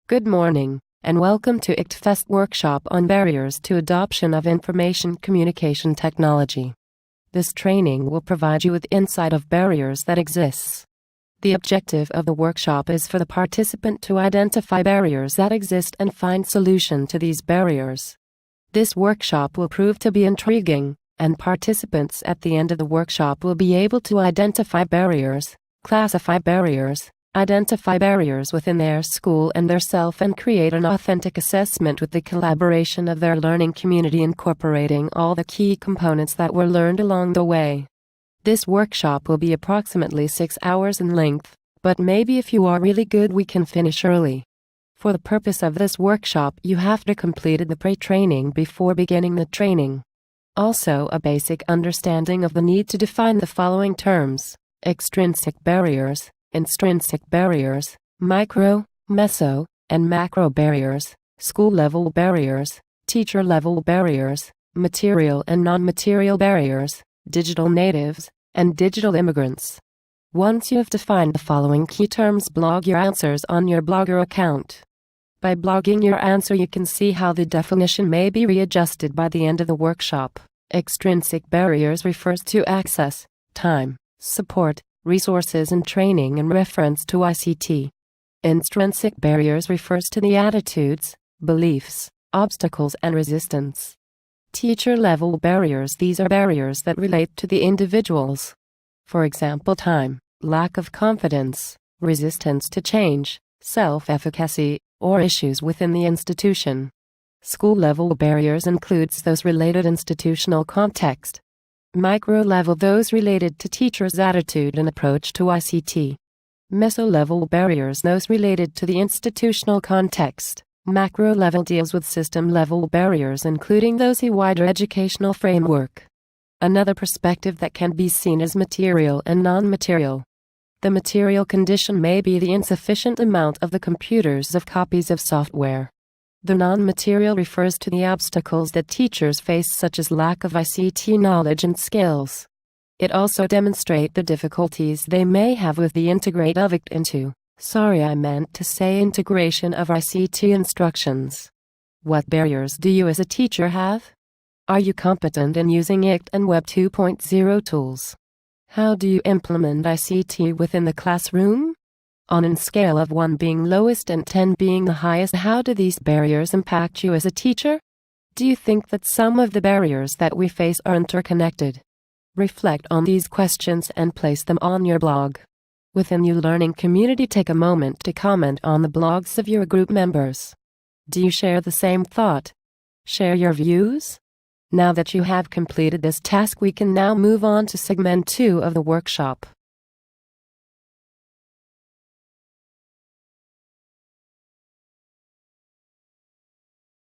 Good morning, and welcome to ICTFest workshop on barriers to adoption of information communication technology. This training will provide you with insight of barriers that exists. The objective of the workshop is for the participant to identify barriers that exist and find solution to these barriers. This workshop will prove to be intriguing, and participants at the end of the workshop will be able to identify barriers, classify barriers, identify barriers within their school and their self, and create an authentic assessment with the collaboration of their learning community, incorporating all the key components that were learned along the way. This workshop will be approximately 6 hours in length, but maybe if you are really good we can finish early. For the purpose of this workshop you have to complete the pre-training before beginning the training. Also a basic understanding of the need to define the following terms: extrinsic barriers, intrinsic barriers, micro, meso, and macro barriers, school-level barriers, teacher-level barriers, material and non-material barriers, digital natives, and digital immigrants. Once you have defined the following key terms, blog your answers on your Blogger account. By blogging your answer you can see how the definition may be readjusted by the end of the workshop. Extrinsic barriers refers to access, time, support, resources and training in reference to ICT. Intrinsic barriers refers to the attitudes, beliefs, obstacles and resistance. Teacher-level barriers, these are barriers that relate to the individuals. For example, time, lack of confidence, resistance to change, self-efficacy, or issues within the institution. School-level barriers includes those related institutional context. Micro-level, those related to teachers' attitude and approach to ICT. Meso-level barriers, those related to the institutional context. Macro-level deals with system-level barriers, including those in wider educational framework. Another perspective that can be seen is material and non-material. The material condition may be the insufficient amount of the computers of copies of software. The non-material refers to the obstacles that teachers face, such as lack of ICT knowledge and skills. It also demonstrates the difficulties they may have with the integration of integration of ICT instructions. What barriers do you as a teacher have? Are you competent in using ICT and Web 2.0 tools? How do you implement ICT within the classroom? On a scale of 1 being lowest and 10 being the highest, how do these barriers impact you as a teacher? Do you think that some of the barriers that we face are interconnected? Reflect on these questions and place them on your blog. Within your learning community, take a moment to comment on the blogs of your group members. Do you share the same thought? Share your views? Now that you have completed this task, we can now move on to segment 2 of the workshop.